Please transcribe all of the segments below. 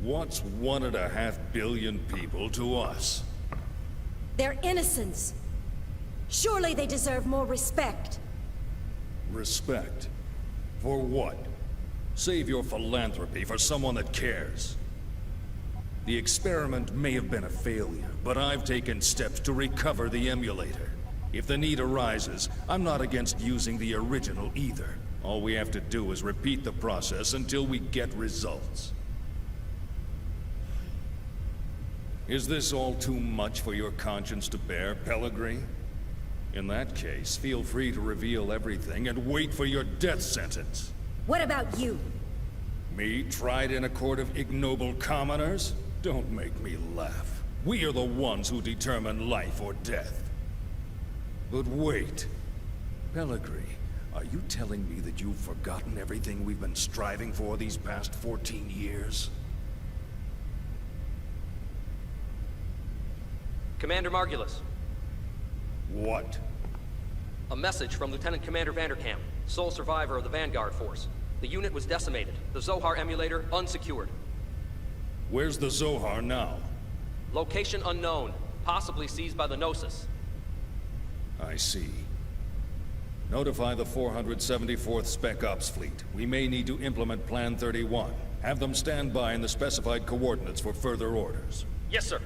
What's 1.5 billion people to us? They're innocents. Surely they deserve more respect. Respect? For what? Save your philanthropy for someone that cares. The experiment may have been a failure, but I've taken steps to recover the emulator. If the need arises, I'm not against using the original either. All we have to do is repeat the process until we get results. Is this all too much for your conscience to bear, Pellegrini? In that case, feel free to reveal everything and wait for your death sentence. What about you? Me, tried in a court of ignoble commoners? Don't make me laugh. We are the ones who determine life or death. But wait. Pellegrini, are you telling me that you've forgotten everything we've been striving for these past 14 years? Commander Margulis. What? A message from Lieutenant Commander Vanderkamp, sole survivor of the Vanguard Force. The unit was decimated. The Zohar emulator unsecured. Where's the Zohar now? Location unknown, possibly seized by the Gnosis. I see. Notify the 474th Spec Ops Fleet. We may need to implement Plan 31. Have them stand by in the specified coordinates for further orders. Yes, sir.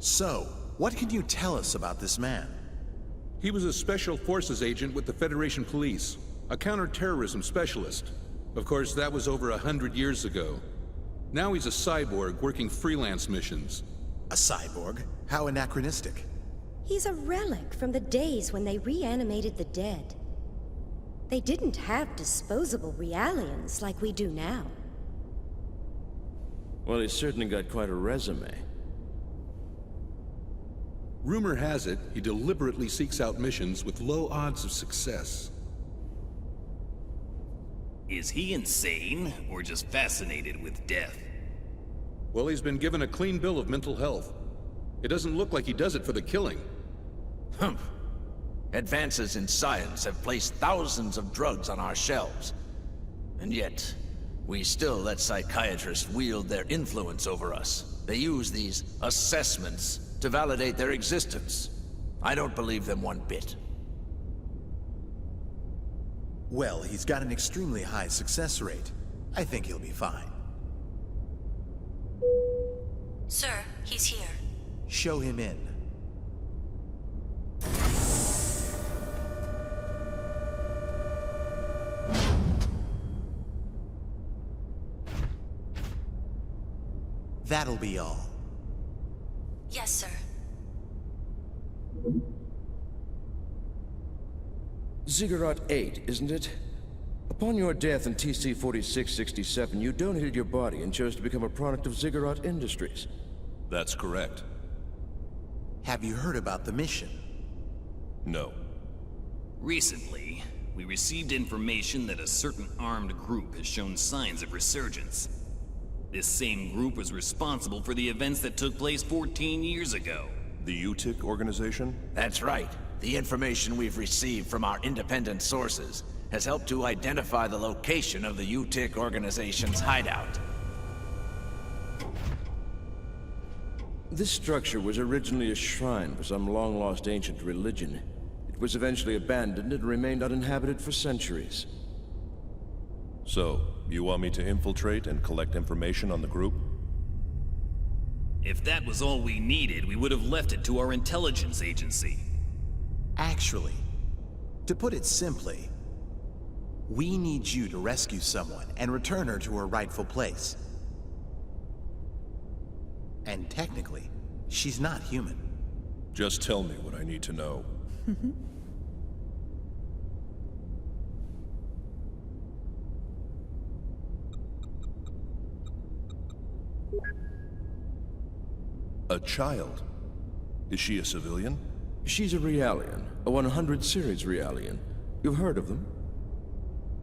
So, what can you tell us about this man? He was a Special Forces agent with the Federation Police, a counter-terrorism specialist. Of course, that was over 100 years ago. Now he's a cyborg working freelance missions. A cyborg? How anachronistic. He's a relic from the days when they reanimated the dead. They didn't have disposable realians like we do now. Well, he's certainly got quite a resume. Rumor has it, he deliberately seeks out missions with low odds of success. Is he insane, or just fascinated with death? Well, he's been given a clean bill of mental health. It doesn't look like he does it for the killing. Humph. Advances in science have placed thousands of drugs on our shelves. And yet, we still let psychiatrists wield their influence over us. They use these assessments to validate their existence. I don't believe them one bit. Well, he's got an extremely high success rate. I think he'll be fine. Sir, he's here. Show him in. That'll be all. Yes, sir. Ziggurat 8, isn't it? Upon your death in TC-4667, you donated your body and chose to become a product of Ziggurat Industries. That's correct. Have you heard about the mission? No. Recently, we received information that a certain armed group has shown signs of resurgence. This same group was responsible for the events that took place 14 years ago. The UTIC organization? That's right. The information we've received from our independent sources has helped to identify the location of the UTIC organization's hideout. This structure was originally a shrine for some long-lost ancient religion. It was eventually abandoned and remained uninhabited for centuries. So, you want me to infiltrate and collect information on the group? If that was all we needed, we would have left it to our intelligence agency. Actually, to put it simply, we need you to rescue someone and return her to her rightful place. And technically, she's not human. Just tell me what I need to know. A child? Is she a civilian? She's a Realian, a 100 series Realian. You've heard of them?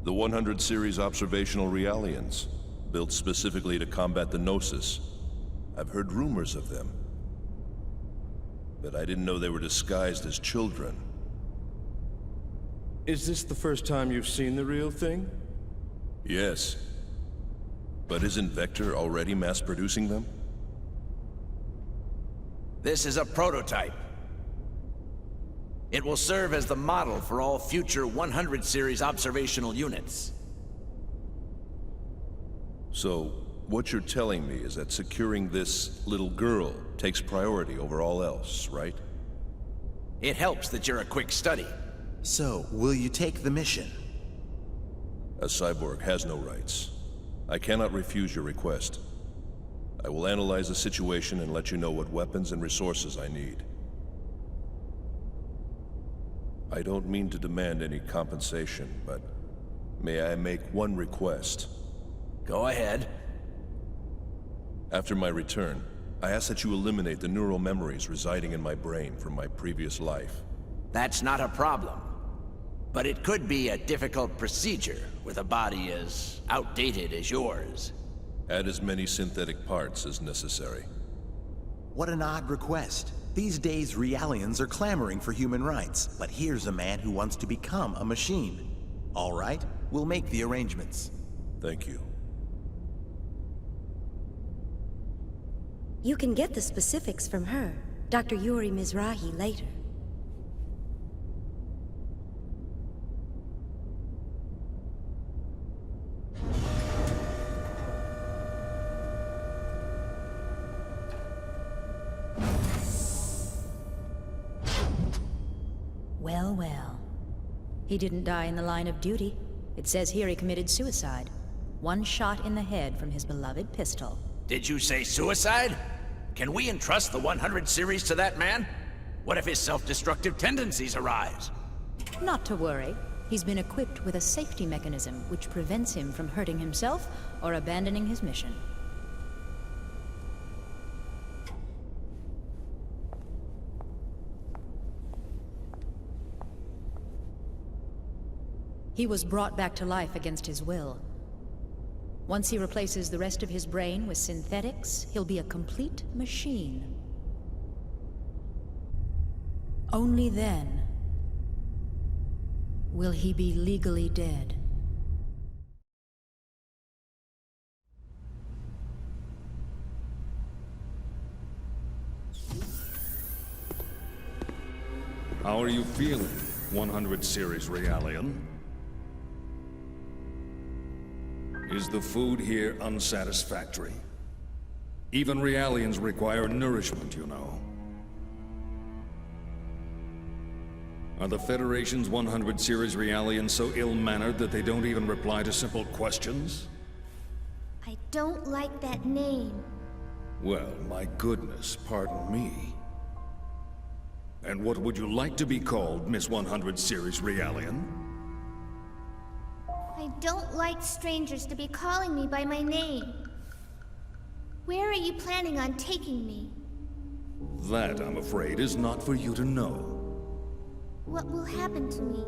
The 100 series observational realians, built specifically to combat the Gnosis. I've heard rumors of them, but I didn't know they were disguised as children. Is this the first time you've seen the real thing? Yes. But isn't Vector already mass-producing them? This is a prototype. It will serve as the model for all future 100 series observational units. So, what you're telling me is that securing this little girl takes priority over all else, right? It helps that you're a quick study. So, will you take the mission? A cyborg has no rights. I cannot refuse your request. I will analyze the situation and let you know what weapons and resources I need. I don't mean to demand any compensation, but may I make one request? Go ahead. After my return, I ask that you eliminate the neural memories residing in my brain from my previous life. That's not a problem. But it could be a difficult procedure with a body as outdated as yours. Add as many synthetic parts as necessary. What an odd request. These days, Realians are clamoring for human rights, but here's a man who wants to become a machine. All right, we'll make the arrangements. Thank you. You can get the specifics from her, Dr. Yuri Mizrahi, later. Well, well. He didn't die in the line of duty. It says here he committed suicide. One shot in the head from his beloved pistol. Did you say suicide? Can we entrust the 100 series to that man? What if his self-destructive tendencies arise? Not to worry. He's been equipped with a safety mechanism which prevents him from hurting himself or abandoning his mission. He was brought back to life against his will. Once he replaces the rest of his brain with synthetics, he'll be a complete machine. Only then will he be legally dead. How are you feeling, 100 series Realian? Is the food here unsatisfactory? Even Realians require nourishment, you know. Are the Federation's 100 series Realians so ill-mannered that they don't even reply to simple questions? I don't like that name. Well, my goodness, pardon me. And what would you like to be called, Miss 100 series Realian? I don't like strangers to be calling me by my name. Where are you planning on taking me? That, I'm afraid, is not for you to know. What will happen to me?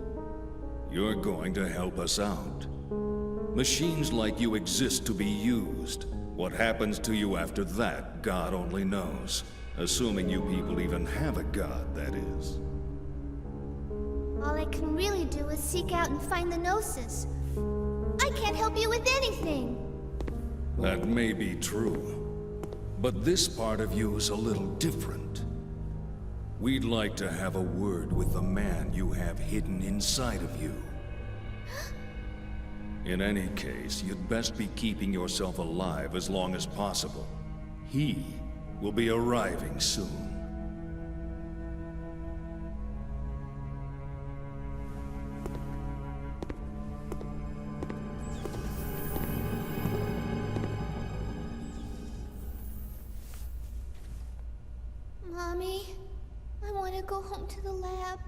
You're going to help us out. Machines like you exist to be used. What happens to you after that, God only knows. Assuming you people even have a god, that is. All I can really do is seek out and find the Gnosis. I can't help you with anything. That may be true. But this part of you is a little different. We'd like to have a word with the man you have hidden inside of you. In any case, you'd best be keeping yourself alive as long as possible. He will be arriving soon. Mommy, I want to go home to the lab.